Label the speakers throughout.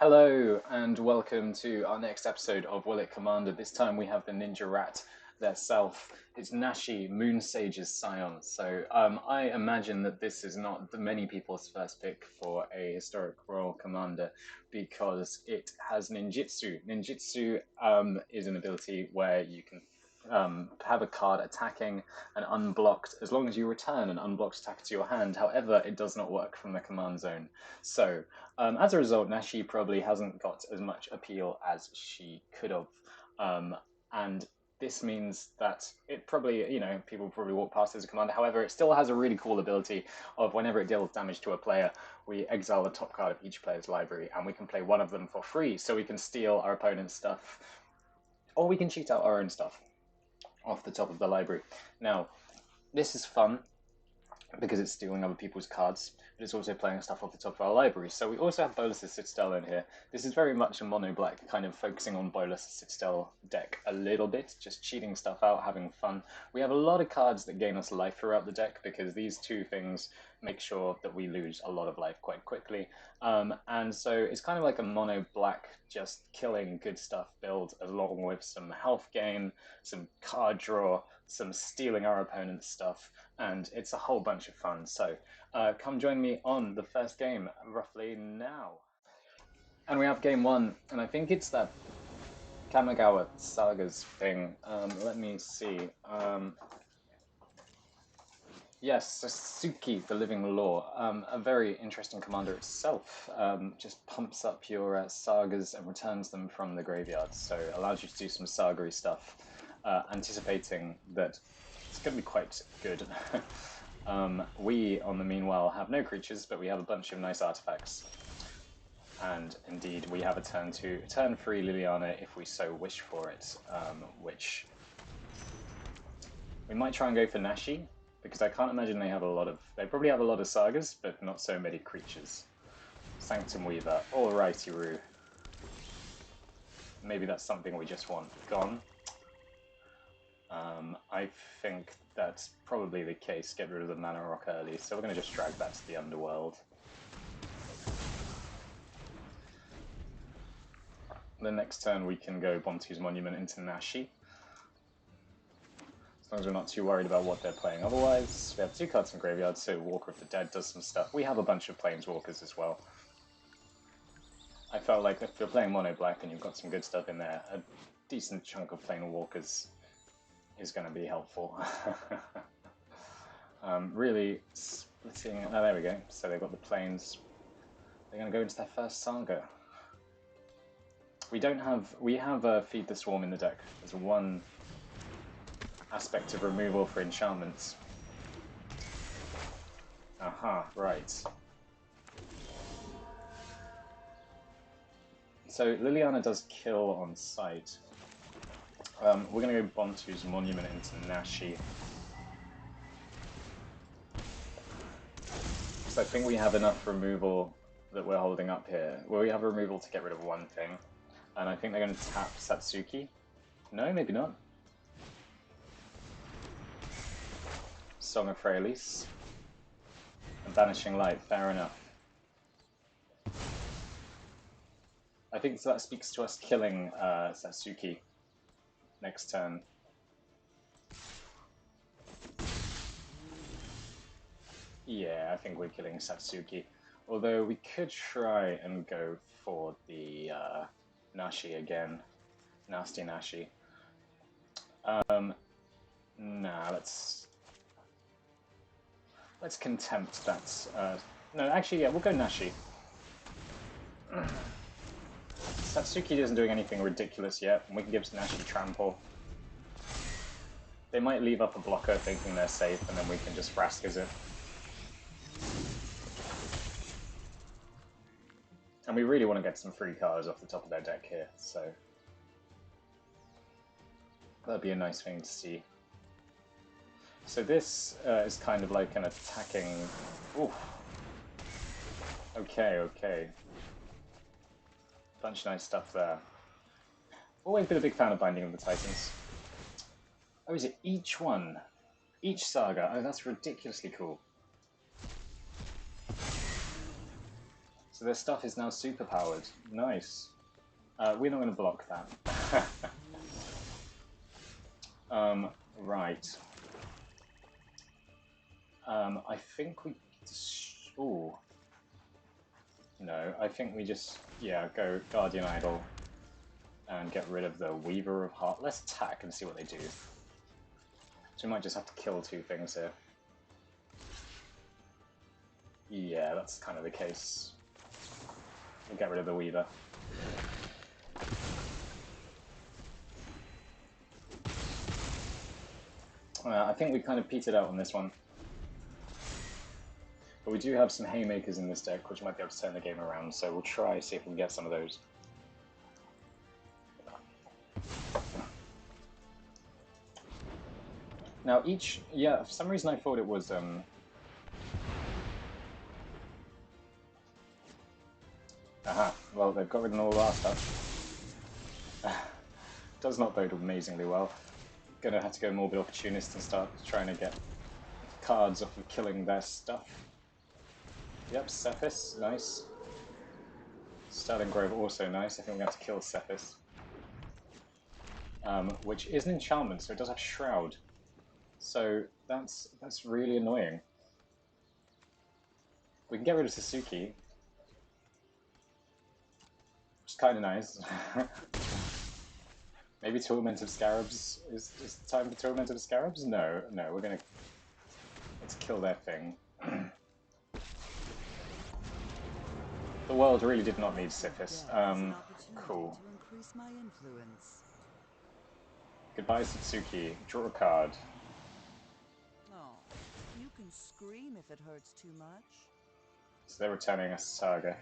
Speaker 1: Hello and welcome to our next episode of WIC Commander. This time we have the Ninja Rat theirself. It's Nashi, Moon Sage's Scion. I imagine that this is not many people's first pick for a historic Brawl commander because it has ninjutsu. Ninjutsu is an ability where you can have a card attacking and unblocked as long as you return an unblocked attack to your hand. However, it does not work from the command zone. As a result, Nashi probably hasn't got as much appeal as she could have. And this means that it probably, people probably walk past as a commander. However, it still has a really cool ability of whenever it deals damage to a player, we exile the top card of each player's library and we can play one of them for free. So we can steal our opponent's stuff or we can cheat out our own stuff off the top of the library. Now, this is fun because it's stealing other people's cards, but it's also playing stuff off the top of our library. So we also have Bolus's Citadel in here. This is very much a mono-black, kind of focusing on Bolus's Citadel deck a little bit, just cheating stuff out, having fun. We have a lot of cards that gain us life throughout the deck because these two things make sure that we lose a lot of life quite quickly. And so it's kind of like a mono-black, just killing good stuff build along with some health gain, some card draw, some stealing our opponent's stuff, and it's a whole bunch of fun. So come join me on the first game roughly now. And we have game one, and I think it's that Kamigawa Sagas thing. Let me see. Yes, Sasuke, the Living Law. A very interesting commander itself. Just pumps up your sagas and returns them from the graveyard. So allows you to do some saga stuff, anticipating that it's going to be quite good. We, on the meanwhile, have no creatures, but we have a bunch of nice artifacts. And indeed, we have a turn 3 Liliana if we so wish for it, which we might try and go for Nashi, because I can't imagine they have a lot of... They probably have a lot of sagas, but not so many creatures. Sanctum Weaver, alrighty-roo. Maybe that's something we just want gone. I think that's probably the case. Get rid of the Mana Rock early, so we're going to just drag that to the Underworld. The next turn we can go Bontu's Monument into Nashi. As long as we're not too worried about what they're playing. Otherwise, we have two cards in graveyard, so Walker of the Dead does some stuff. We have a bunch of Planeswalkers as well. I felt like if you're playing mono black and you've got some good stuff in there, a decent chunk of Planewalkers is going to be helpful. Really splitting... Oh, there we go. So they've got the Plains. They're going to go into their first Saga. We don't have... We have Feed the Swarm in the deck. There's one aspect of removal for enchantments. Aha, right. So Liliana does kill on sight. We're going to go Bontu's Monument into Nashi. So I think we have enough removal that we're holding up here. Well, we have removal to get rid of one thing. And I think they're going to tap Satsuki. No, maybe not. Song of Freyalise. And Vanishing Light, fair enough. I think that speaks to us killing Satsuki next turn. Yeah, I think we're killing Satsuki. Although we could try and go for the Nashi again. Nasty Nashi. Nah, let's contempt that. No, actually, yeah, we'll go Nashi. Satsuki isn't doing anything ridiculous yet, and we can give Nashi Trample. They might leave up a blocker thinking they're safe, and then we can just Frascas it. And we really want to get some free cards off the top of their deck here, so that'd be a nice thing to see. So this is kind of like an attacking... Oof. Okay. Bunch of nice stuff there. Always been a big fan of Binding of the Titans. Oh, is it each one? Each saga? Oh, that's ridiculously cool. So their stuff is now super powered. Nice. We're not going to block that. Right. I think we... Ooh. No, I think we just, yeah, go Guardian Idol and get rid of the Weaver of Heart. Let's attack and see what they do. So we might just have to kill two things here. Yeah, that's kind of the case. We'll get rid of the Weaver. I think we kind of petered out on this one. But we do have some Haymakers in this deck, which might be able to turn the game around, so we'll try see if we can get some of those. Now each, yeah, for some reason I thought it was, aha, well they've got rid of all our stuff. Does not bode amazingly well. Gonna have to go Morbid Opportunist and start trying to get cards off of killing their stuff. Yep, Cephas, nice. Sterling Grove also nice. I think we're going to have to kill Cephas. Which is an enchantment, so it does have Shroud. So that's really annoying. We can get rid of Suzuki, which is kind of nice. Maybe Torment of Scarabs is the time for Torment of Scarabs? No, no, we're gonna... Let's kill their thing. The world really did not need Cephas. Cool. Goodbye, Satsuki. Draw a card.
Speaker 2: Oh, you can scream if it hurts too much.
Speaker 1: So they're returning a Saga.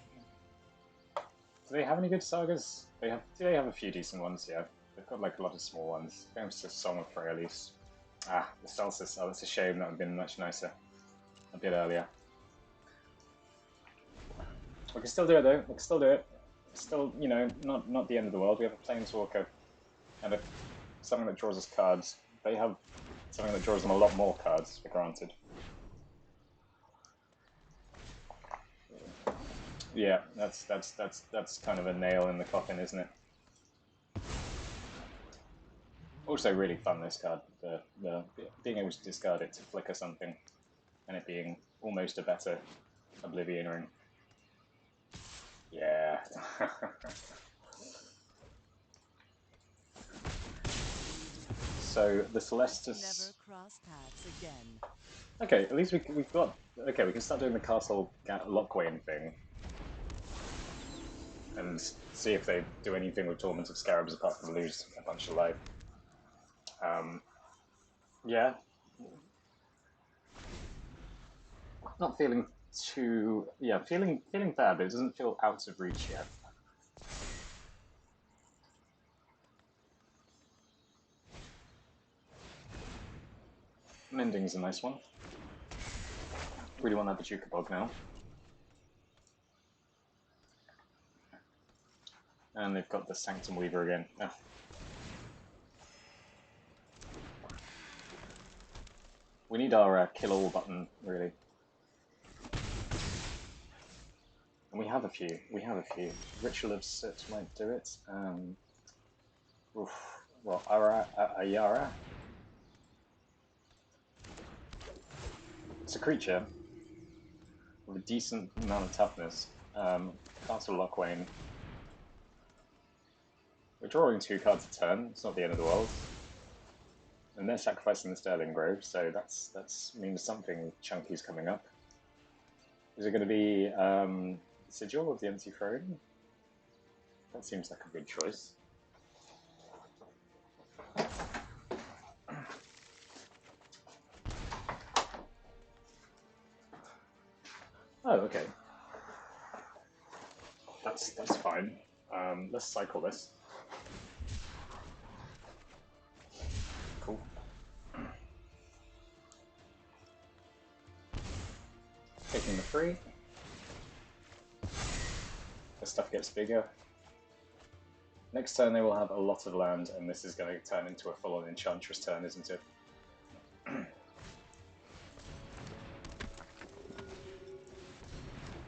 Speaker 1: Do they have any good Sagas? Do they have a few decent ones? Yeah. They've got like a lot of small ones. Thanks to Song of Freyalis. Ah, the Celsius. Oh, that's a shame. That would have been much nicer a bit earlier. We can still do it though. We can still do it. Still, you know, not the end of the world. We have a Planeswalker and something that draws us cards. They have something that draws them a lot more cards, for granted. Yeah, that's kind of a nail in the coffin, isn't it? Also, really fun this card. The being able to discard it to flicker something, and it being almost a better Oblivion Ring. Yeah. So the Celestis.
Speaker 2: Never cross paths again.
Speaker 1: Okay, at least we've got. Okay, we can start doing the Castle Lockwayne thing, and see if they do anything with Torment of Scarabs apart from lose a bunch of life. Yeah. Not feeling too. Yeah, feeling bad, but it doesn't feel out of reach yet. Mending's a nice one. Really want that Bajuka Bog now. And they've got the Sanctum Weaver again. Oh. We need our kill all button, really. And we have a few. We have a few. Ritual of Soot might do it. Well, Ayara. It's a creature with a decent amount of toughness. Castle Lockwayne. We're drawing 2 cards a turn. It's not the end of the world. And they're sacrificing the Sterling Grove, so that's means something chunky's coming up. Is it going to be Sigil of the Empty Throne? That seems like a good choice. Oh, okay. That's fine. Let's cycle this. Cool. Taking the 3. The stuff gets bigger. Next turn they will have a lot of land, and this is going to turn into a full-on Enchantress turn, isn't it?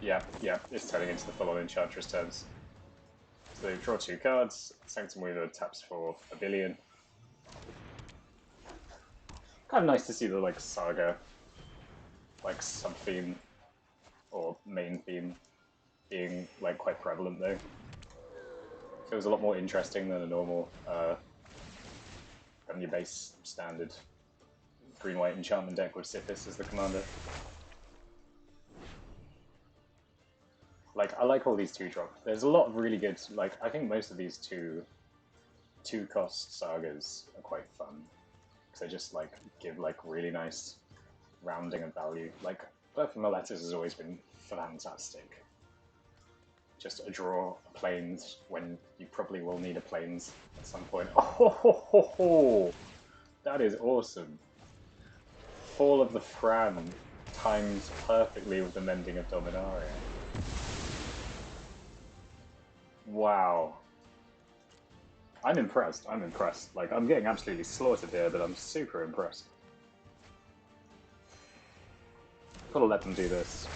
Speaker 1: Yeah, yeah, it's turning into the full-on Enchantress turns. So they draw 2 cards, Sanctum Weaver taps for a billion. Kind of nice to see the like Saga, like sub-theme or main theme being like quite prevalent though. Feels a lot more interesting than a normal on your base standard green-white enchantment deck with Sithis as the commander. Like, I like all these 2-drop. There's a lot of really good, like, I think most of these two-cost sagas are quite fun. Because they just, like, give, like, really nice rounding of value. Like, Birth of Meletis has always been fantastic. Just a draw planes when you probably will need a planes at some point. Oh, ho, ho, ho, ho. That is awesome. Fall of the Fran times perfectly with the Mending of Dominaria. Wow. I'm impressed. I'm impressed. Like, I'm getting absolutely slaughtered here, but I'm super impressed. Gotta let them do this.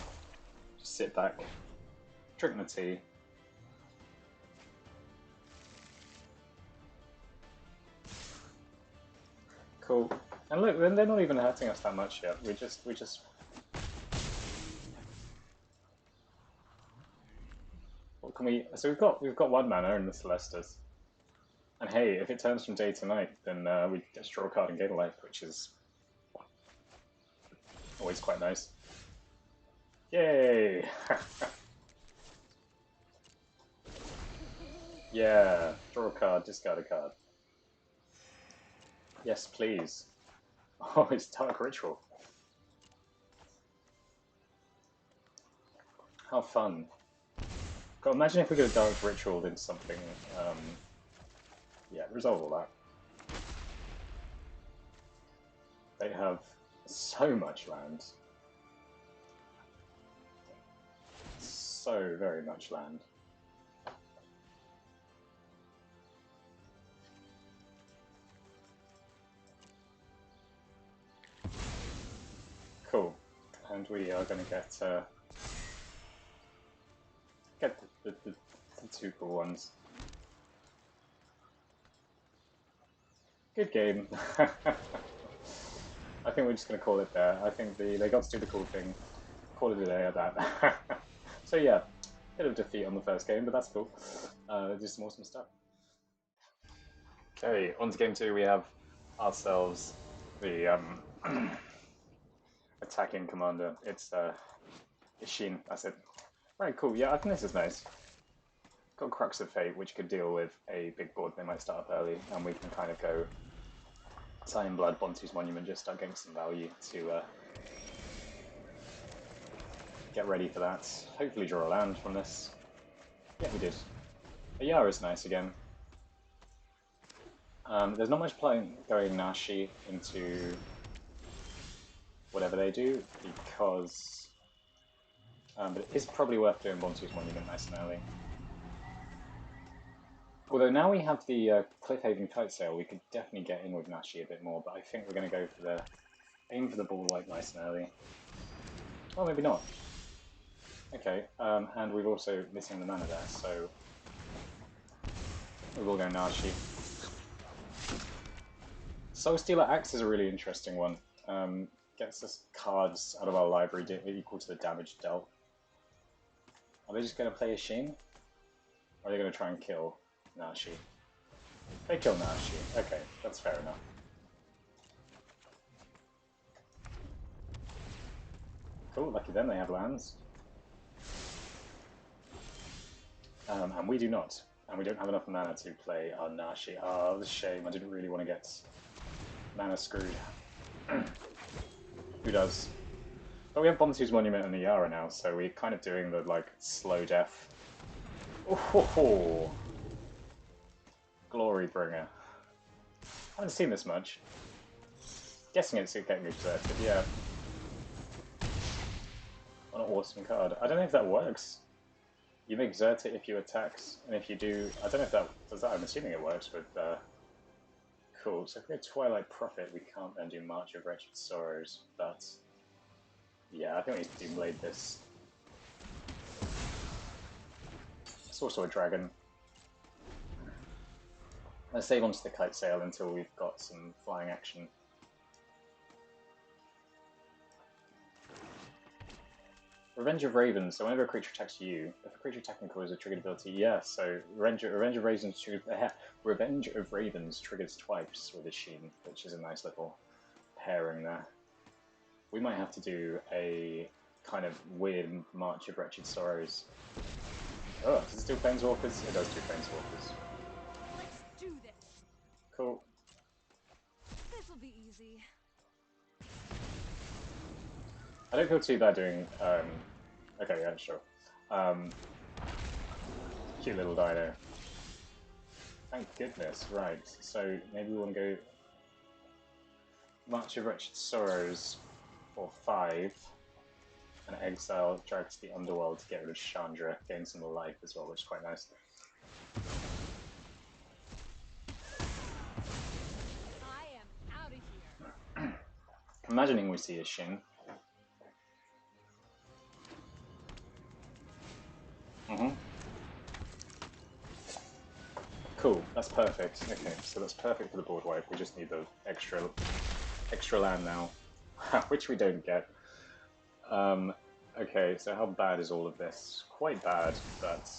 Speaker 1: Just sit back, drink my tea. Cool. And look, they're not even hurting us that much yet. We just. What can we? So we've got 1 mana in the Celestis. And hey, if it turns from day to night, then we just draw a card and gain a life, which is always quite nice. Yay! Yeah, draw a card, discard a card. Yes, please. Oh, it's Dark Ritual. How fun. God, imagine if we could have Dark Ritual into something. Yeah, resolve all that. They have so much land. So very much land. Cool. And we are going to get the 2 cool ones. Good game. I think we're just going to call it there. I think they got to do the cool thing. Call it a day at that. So yeah, bit of defeat on the first game, but that's cool. Just some awesome stuff. Okay, on to game 2. We have ourselves the attacking commander. It's Shin. That's it. Right, cool. Yeah, I think this is nice. Got Crux of Fate, which could deal with a big board. They might start up early, and we can kind of go Scion Blood, Bontu's Monument, just start getting some value to get ready for that. Hopefully draw a land from this. Yeah, we did. A Yara is nice again. There's not much point going Nashi into whatever they do, because... but it is probably worth doing Bontu's Monument nice and early. Although now we have the Cliffhaven Kite Sail, we could definitely get in with Nashi a bit more, but I think we're going to go for the... aim for the ball white nice and early. Oh, maybe not. Okay, and we've also missing the mana there, so we will go Nashi. Soulstealer Axe is a really interesting one. Gets us cards out of our library equal to the damage dealt. Are they just going to play a Sheen? Or are they going to try and kill Nashi? They kill Nashi. Okay, that's fair enough. Cool, lucky them, they have lands. And we do not. And we don't have enough mana to play our Nashi. Oh, that's a shame. I didn't really want to get mana screwed. Who does? But we have Bontu's Monument and the Yara now, so we're kind of doing the, like, slow death. Oh, Glory Bringer. I haven't seen this much. Guessing it's getting exerted, yeah. What an awesome card. I don't know if that works. You may exert it if you attack, and if you do, I don't know if that does that. I'm assuming it works with. Cool. So if we have Twilight Prophet, we can't then do March of Wretched Sorrows. But yeah, I think we Doomblade this. also a dragon. Let's save onto the kite sail until we've got some flying action. Revenge of Ravens. So whenever a creature attacks you, if a creature attacking causes a triggered ability, yeah. So Revenge of Ravens Revenge of Ravens triggers twice with a Sheen, which is a nice little pairing there. We might have to do a kind of weird March of Wretched Sorrows. Oh, does it do Planeswalkers? It does do Planeswalkers.
Speaker 2: Let's do this.
Speaker 1: Cool.
Speaker 2: This'll be easy.
Speaker 1: I don't feel too bad doing. Okay, yeah, sure. Cute little dino. Thank goodness. Right. So maybe we want to go March of Wretched Sorrows for 5, and exile drag to the Underworld to get rid of Chandra, gain some life as well, which is quite nice.
Speaker 2: I am out of here.
Speaker 1: Imagining we see a Shin. Cool, that's perfect. Okay, so that's perfect for the board wipe. We just need the extra land now, which we don't get. Okay, so how bad is all of this? Quite bad, but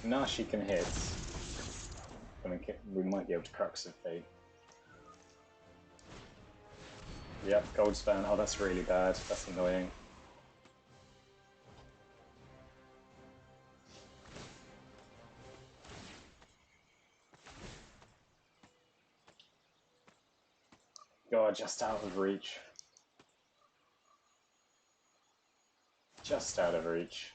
Speaker 1: Nashi can hit. And we might be able to Crux of Fate. Yep, Goldspan. Oh, that's really bad. That's annoying. God, just out of reach. Just out of reach.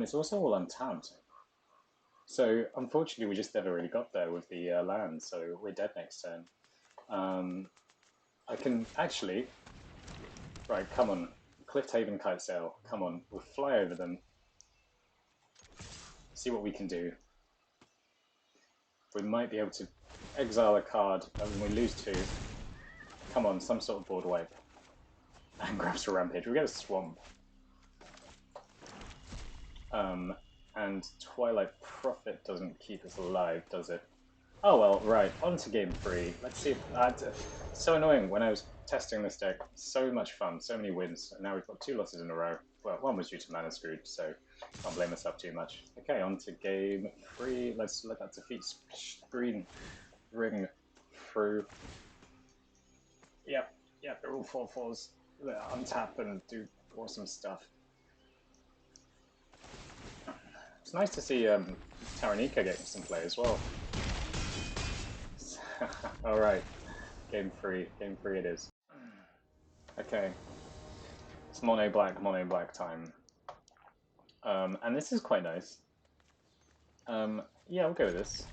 Speaker 1: It's also all untapped. So, unfortunately, we just never really got there with the land, so we're dead next turn. I can actually... Right, come on. Clifthaven Kite Sail. Come on, we'll fly over them. See what we can do. We might be able to exile a card, and we lose 2. Come on, some sort of board wipe. And grabs a Rampage. We get a Swamp. And Twilight Prophet doesn't keep us alive, does it? Oh well, right, on to game 3. Let's see if... so annoying when I was testing this deck. So much fun, so many wins, and now we've got 2 losses in a row. Well, one was due to mana screwed, so can't blame myself too much. Okay, on to game 3. Let's let that defeat screen ring through. Yep, they're all 4/4s. Untap and do awesome stuff. It's nice to see Taranika getting some play as well. Alright, game 3 it is. Okay, it's mono black time. And this is quite nice. Yeah, we'll go with this.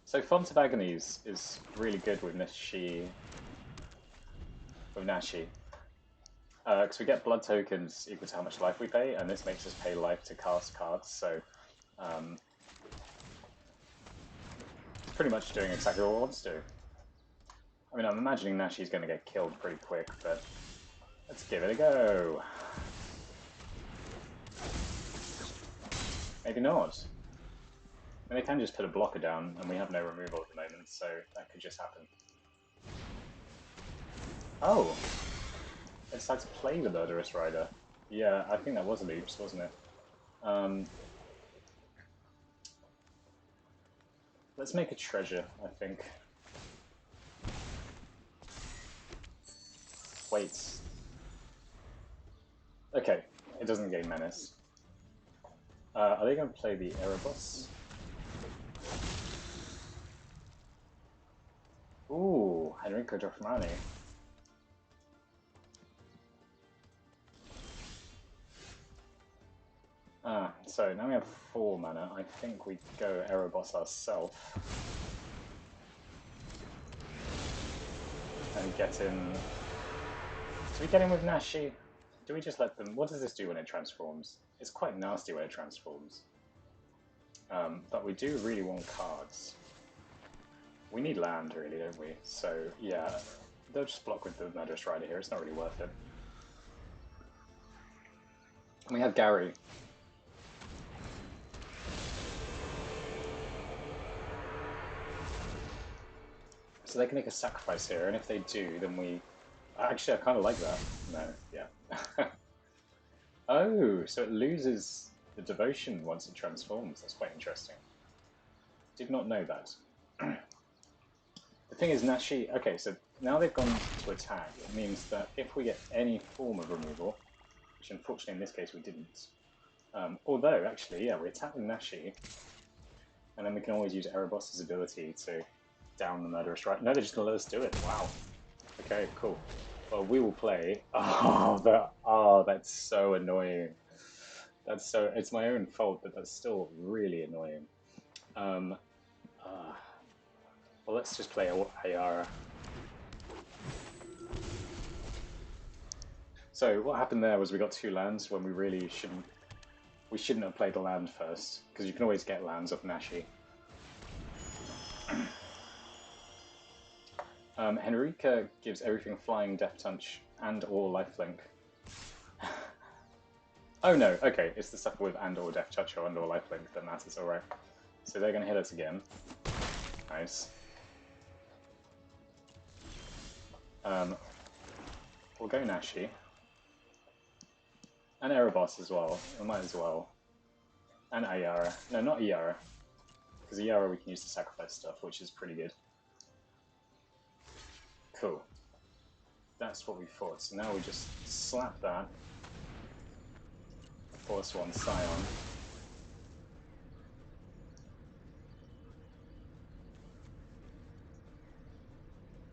Speaker 1: So Font of Agonies is really good with Nashi. Because we get blood tokens equal to how much life we pay, and this makes us pay life to cast cards, so it's pretty much doing exactly what it wants to do. I mean, I'm imagining Nashi's going to get killed pretty quick, but let's give it a go. Maybe not. I mean, they can just put a blocker down, and we have no removal at the moment, so that could just happen. Oh! They decided to play the Murderous Rider. Yeah, I think that was an oops, wasn't it? Let's make a treasure, I think. Wait. Okay, it doesn't gain menace. Are they going to play the Erebos? Ooh, Henrico Giacomo. So now we have 4 mana. I think we go Erebos ourselves. And get in... Do we get in with Nashi? Do we just let them... What does this do when it transforms? It's quite nasty when it transforms. But we do really want cards. We need land, really, don't we? So, yeah. They'll just block with the Murderous Rider here, it's not really worth it. And we have Gary. So they can make a sacrifice here, and if they do, then we... Actually, I kind of like that. No, yeah. Oh, so it loses the devotion once it transforms. That's quite interesting. Did not know that. The thing is, Nashi... Okay, so now they've gone to attack. It means that if we get any form of removal, which unfortunately in this case we didn't, although, actually, yeah, we attack with Nashi, and then we can always use Erebos' ability to down the Murderous Rider. No, they're just going to let us do it. Wow. Okay, cool. Well, we will play... Oh, that's so annoying. That's so... It's my own fault, but that's still really annoying. Well, let's just play Ayara. So what happened there was we got 2 lands when we really shouldn't... We shouldn't have played the land first, because you can always get lands off Nashi. Henrika gives everything flying, Death Touch, and or lifelink. Oh no, okay, it's the stuff with and or Death Touch or and or lifelink that matters, alright. So they're going to hit us again. Nice. We'll go Nashi. And Erebos as well, we might as well. And Ayara. No, not Ayara. Because Ayara we can use to sacrifice stuff, which is pretty good. Cool. That's what we thought. So now we just slap that. Force 1 Scion.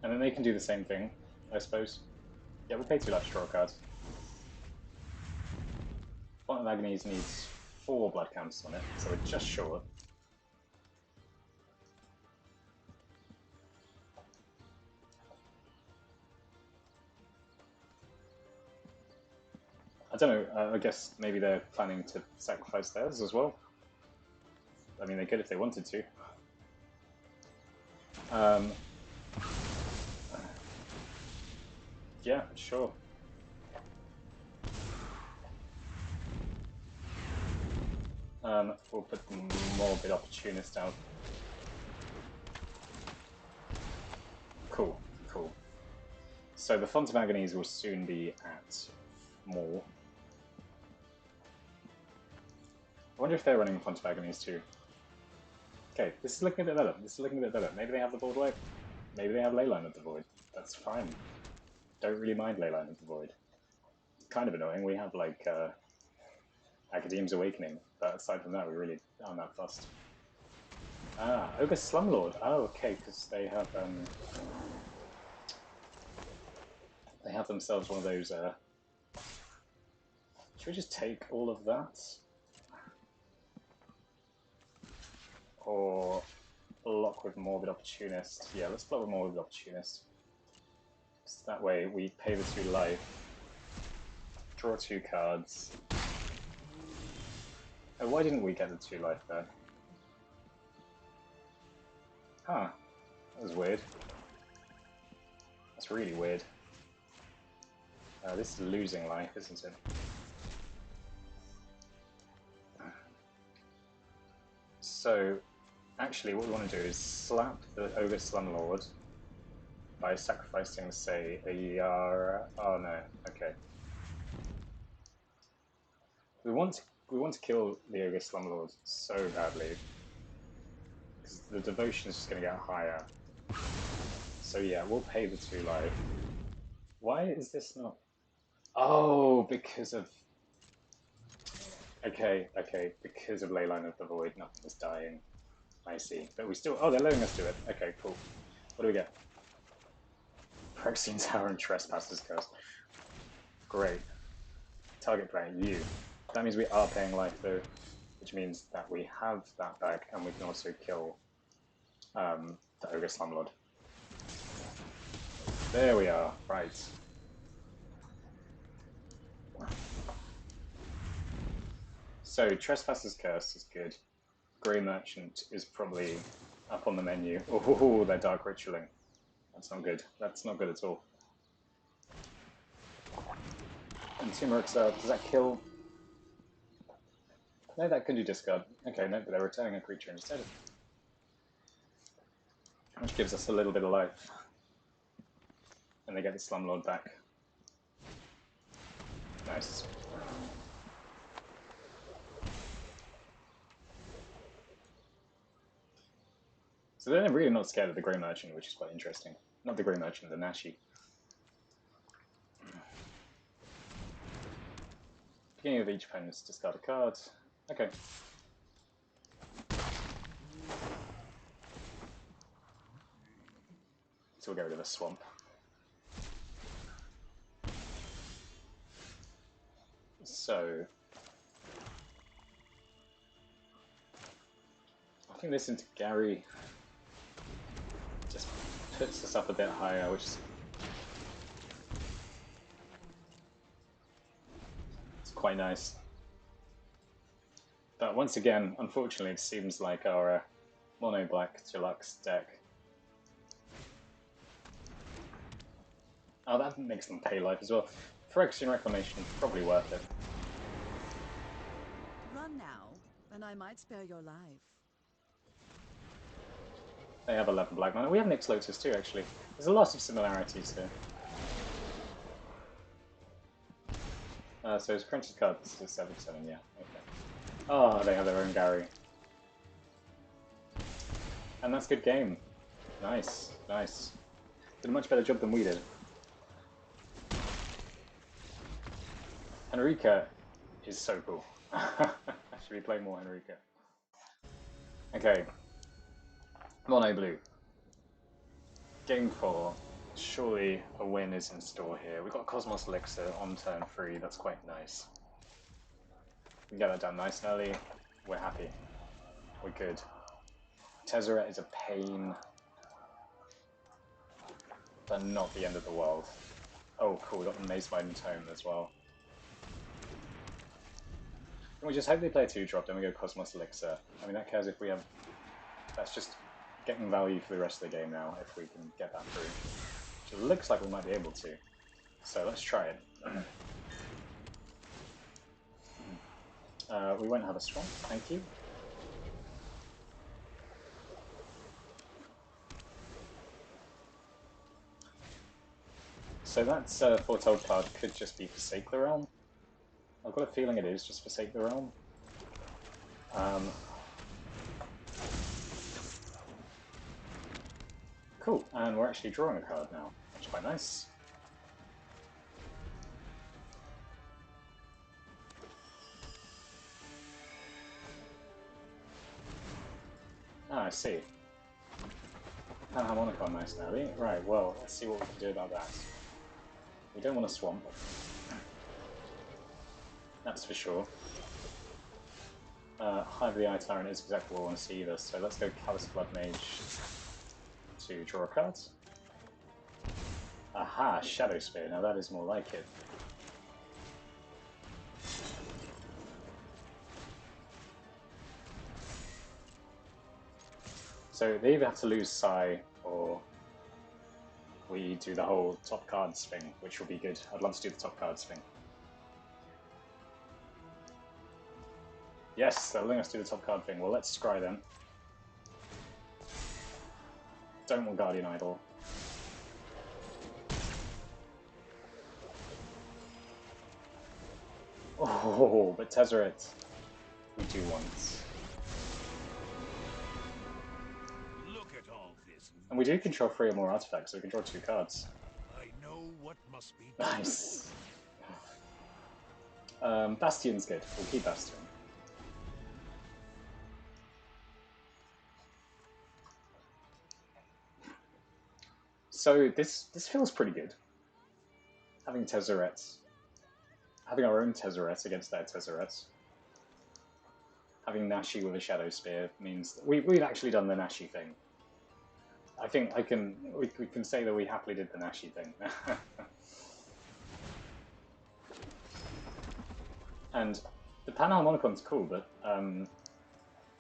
Speaker 1: And then they can do the same thing, I suppose. Yeah, we'll pay 2 life to draw a card. Bottom of Agonies needs 4 blood counters on it, so we're just short. I don't know, I guess maybe they're planning to sacrifice theirs as well. I mean, they could if they wanted to. Yeah, sure. We'll put the Morbid Opportunist out. Cool, cool. So the Font of Agonies will soon be at more. I wonder if they're running Font of Agonies too. Okay, this is looking a bit better. This is looking a bit better. Maybe they have the board wipe. Maybe they have Leyline of the Void. That's fine. Don't really mind Leyline of the Void. It's kind of annoying. We have like Academ's Awakening, but aside from that, we really aren't that fussed. Ah, Ogre Slumlord. Oh, okay, because they have themselves one of those. Should we just take all of that, or block with Morbid Opportunist? Yeah, let's block with Morbid Opportunist. So that way we pay the 2 life, draw 2 cards. Oh, why didn't we get the 2 life there? Huh, that was weird. That's really weird. This is losing life, isn't it? So, actually what we want to do is slap the Ogre Slumlord by sacrificing, say, a Yara... Oh no, okay. We want to kill the Ogre Slumlord so badly, because the devotion is just going to get higher. So yeah, we'll pay the 2 life. Why is this not... Oh, because of... Okay, because of Leyline of the Void, nothing is dying. I see. But we still... Oh, they're letting us do it. Okay, cool. What do we get? Proxene Tower and Trespassers Curse. Great. Target player, you. That means we are paying life though, which means that we have that back and we can also kill the Ogre Slumlord. There we are, right. So, Trespasser's Curse is good. Grey Merchant is probably up on the menu. Oh, they're Dark Ritualing. That's not good. That's not good at all. And Turmeric's does that kill? No, that could do discard. Okay, no, but they're returning a creature instead. Which gives us a little bit of life. And they get the Slumlord back. Nice. So they're really not scared of the Grey Merchant, which is quite interesting. Not the Grey Merchant, the Nashi. Beginning of each opponent's discard a card. Okay. So we'll get rid of a swamp. So I think this into Gary just puts us up a bit higher, which is quite nice. But once again, unfortunately, it seems like our mono black deluxe deck. Oh, that makes them pay life as well. Phyrexian Reclamation, probably worth it.
Speaker 2: Run now, and I might spare your life.
Speaker 1: They have 11 black mana. We have Nyx Lotus too, actually. There's a lot of similarities here. So his Crunch's card, this is 7/7, yeah. Okay. Oh, they have their own Gary. And that's a good game. Nice, nice. Did a much better job than we did. Henrika is so cool. Should we play more Henrika? Okay. Mono blue. Game 4. Surely a win is in store here. We've got Cosmos Elixir on turn 3. That's quite nice. We get that done nice and early. We're happy. We're good. Tezzeret is a pain, but not the end of the world. Oh, cool. We got the Maze Binding Tome as well. We just hope they play a 2-drop, then we go Cosmos Elixir. I mean, that cares if we have... That's just getting value for the rest of the game now, if we can get that through. Which it looks like we might be able to. So let's try it. We won't have a swamp, thank you. So that Foretold card could just be Forsake the Realm. I've got a feeling it is just Forsake the Realm. Cool, and we're actually drawing a card now, which is quite nice. Ah, I see. Panharmonicon nice and early. Right, well, let's see what we can do about that. We don't want a swamp. That's for sure. Hive of the Eye Tyrant is exactly what we want to see either, so let's go Callous Blood Mage to draw a card. Aha, Shadow Spear, now that is more like it. So they either have to lose Psy, or we do the whole top cards thing, which will be good. I'd love to do the top cards thing. Yes, they're letting us do the top card thing. Well, let's scry them. Don't want Guardian Idol. Oh, but Tezzeret, we do want.
Speaker 3: Look at all this.
Speaker 1: And we do control 3 or more artifacts, so we can draw 2 cards.
Speaker 3: I know what must be done.
Speaker 1: Nice. Bastion's good. We'll keep Bastion. So this feels pretty good. Having Tezzeret. Having our own Tezzeret against their Tezzeret. Having Nashi with a Shadow Spear means that we've actually done the Nashi thing. I think we can say that we happily did the Nashi thing. And the Panharmonicon's cool, but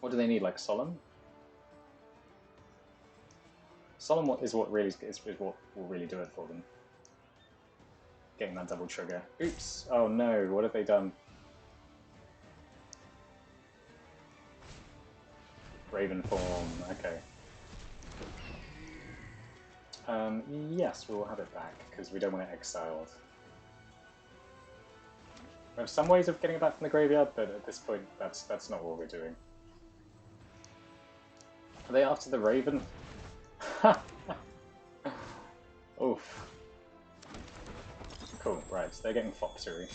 Speaker 1: what do they need, like Solemn? Solemn is what really is what will really do it for them. Getting that double trigger. Oops! Oh no! What have they done? Raven form. Okay. Yes, we will have it back because we don't want it exiled. We have some ways of getting it back from the graveyard, but at this point, that's not what we're doing. Are they after the Raven? Oof. Cool, right, they're getting Foxery.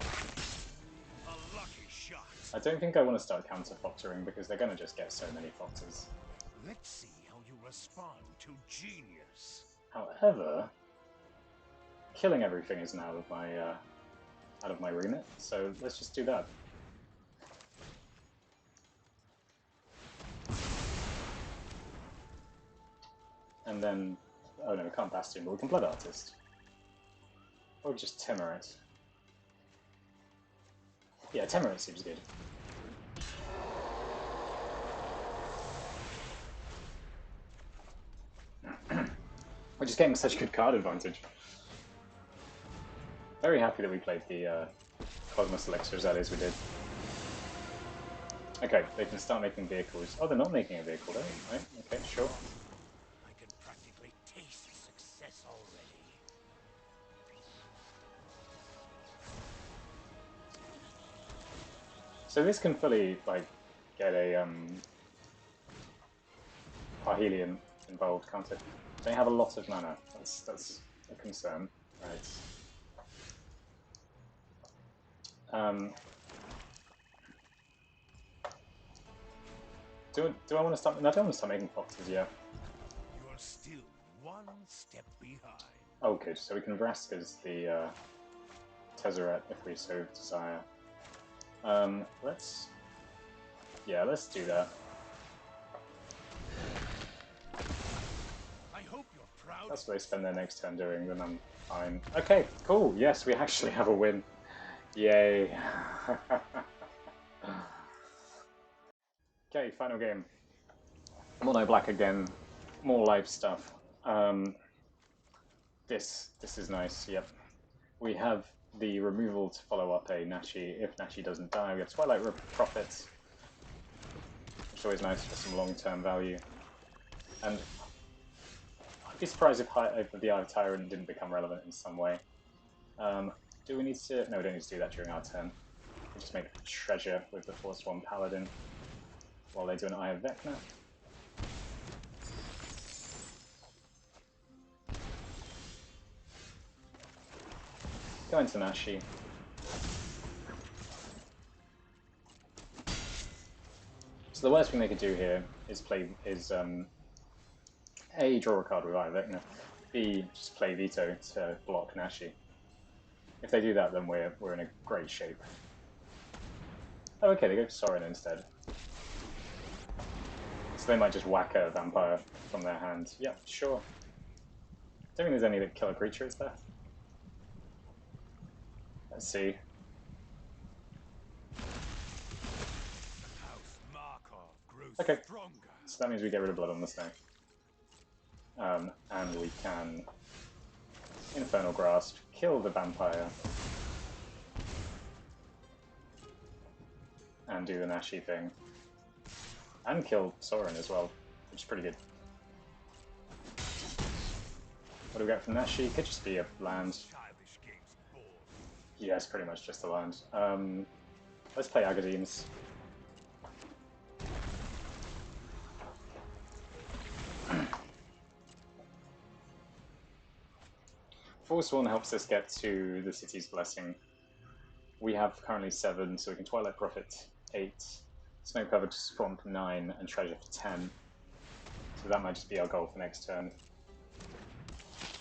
Speaker 3: A lucky shot.
Speaker 1: I don't think I want to start counter-Foxering because they're going to just get so many Foxes.
Speaker 3: Let's see how you respond to genius.
Speaker 1: However, killing everything is now out of my remit, so let's just do that. And then, oh no, we can't Bastion, but we can Blood Artist. Or just Temerate. Yeah, Temerate seems good. We're just getting such good card advantage. Very happy that we played the Cosmos Elixir as early as we did. Okay, they can start making vehicles. Oh, they're not making a vehicle, though, right? Okay, sure.
Speaker 3: I can practically taste success already.
Speaker 1: So this can fully, like, get a Parhelion involved, can't it? They have a lot of mana. That's a concern, right? Do I want to start? No, I don't want to start making foxes yet.
Speaker 3: You're still one step behind.
Speaker 1: Oh, good. So we can Vraska's the Tezzeret if we so desire. Let's do that.
Speaker 3: I hope you're proud.
Speaker 1: That's what they spend their next turn doing, then I'm fine. Okay, cool. Yes, we actually have a win. Yay. Okay, final game. Mono black again. More life stuff. This is nice. Yep. We have the removal to follow up a Nashi. If Nashi doesn't die, we have Twilight Prophets, which is always nice for some long-term value. And I'd be surprised if the Eye of Tyrant didn't become relevant in some way. Do we need to? No, we don't need to do that during our turn. We just make treasure with the Force 1 Paladin while they do an Eye of Vecna. Go into Nashi. So the worst thing they could do here is A, draw a card with Eye of Vecna, B, just play Veto to block Nashi. If they do that, then we're in a great shape. Oh, okay, they go for Sorin instead. So they might just whack a vampire from their hand. Yeah, sure. Don't think there's any that kill a creature, is there? Let's see.
Speaker 3: House Markov grows
Speaker 1: Okay.
Speaker 3: stronger.
Speaker 1: So that means we get rid of Blood on the Snow. And we can Infernal Grasp, kill the vampire, and do the Nashi thing. And kill Sorin as well, which is pretty good. What do we get from Nashi? Could just be a land.
Speaker 3: Childish games bore.
Speaker 1: Yeah, it's pretty much just a land. Let's play Agadines. Force 1 helps us get to the City's Blessing. We have currently 7, so we can Twilight Prophet 8, Snow Covered Swamp 9, and Treasure for 10. So that might just be our goal for next turn.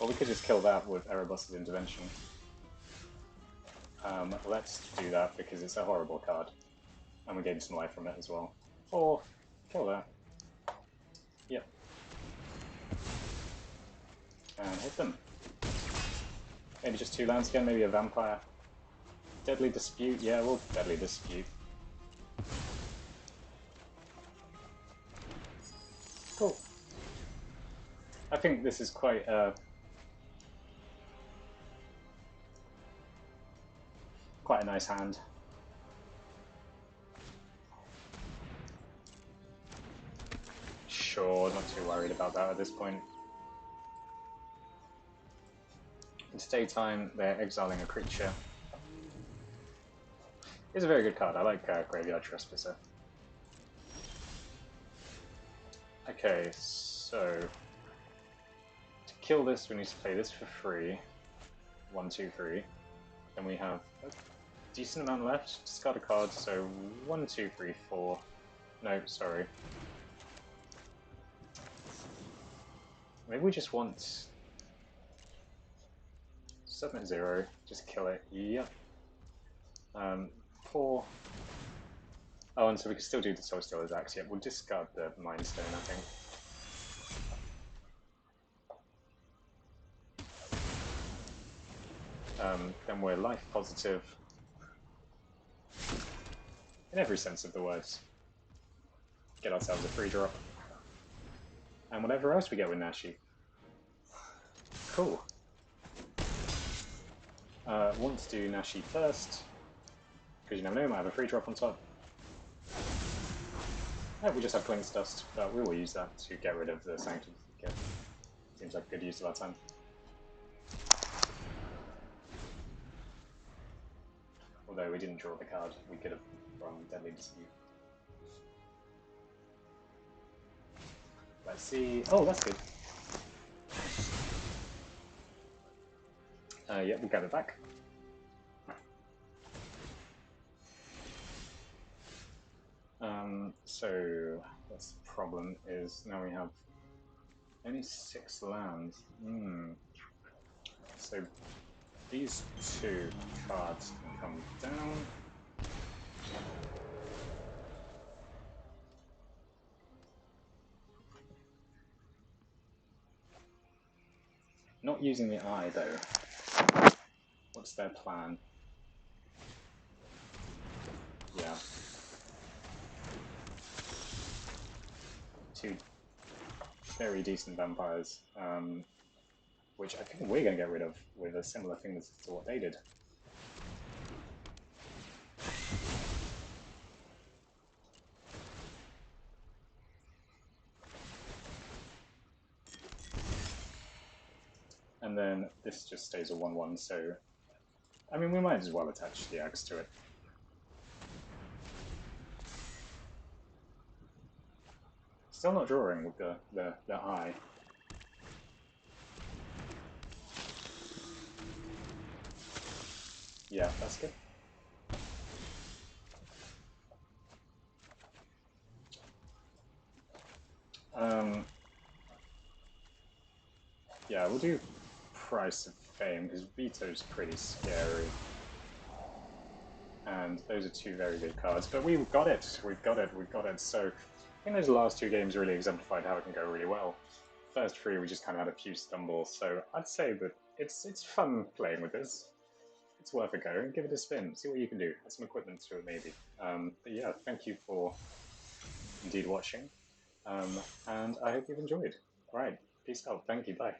Speaker 1: Or we could just kill that with Erebos' Intervention. Let's do that because it's a horrible card. And we gain some life from it as well. Or kill that. Yep. And hit them. Maybe just 2 lands again, maybe a Vampire. Deadly Dispute, yeah, we'll Deadly Dispute. I think this is quite quite a nice hand. Sure, not too worried about that at this point. It's daytime, they're exiling a creature. It's a very good card, I like Graveyard Trespasser. Okay, so to kill this we need to play this for free. 1, 2, 3. Then we have a decent amount left. Discard a card, so 1, 2, 3, 4. No, sorry. Maybe we just want 7-0, just kill it. Yep. 4. Oh, and so we can still do the Soul Stealer's Axe. Yep, we'll discard the Mind Stone, I think. Then we're life positive in every sense of the words. Get ourselves a free drop. And whatever else we get with Nashi. Cool. Want to do Nashi first, because you never know, we might have a free drop on top. Oh, we just have Clink's Dust, but we will use that to get rid of the Sanctum. Seems like a good use of our time. Although we didn't draw the card, we could have run Deadly Dispute. Let's see. Oh, that's good. Yeah, we'll grab it back. So that's the problem, is now we have only 6 lands. So these 2 cards can come down. Not using the eye though. What's their plan? Yeah. 2 very decent vampires, which I think we're going to get rid of with a similar thing to what they did. And then this just stays a 1-1, so I mean we might as well attach the axe to it. Still not drawing with the eye. Yeah, that's good. Yeah, we'll do Price of Fame, because Veto's pretty scary. And those are 2 very good cards, but we've got it, we've got it. So I think those last 2 games really exemplified how it can go really well. First 3 we just kind of had a few stumbles, so I'd say that it's fun playing with this. It's worth a go. Give it a spin, see what you can do. Add some equipment to it maybe. But yeah, thank you for indeed watching, and I hope you've enjoyed. Alright, peace out, thank you, bye.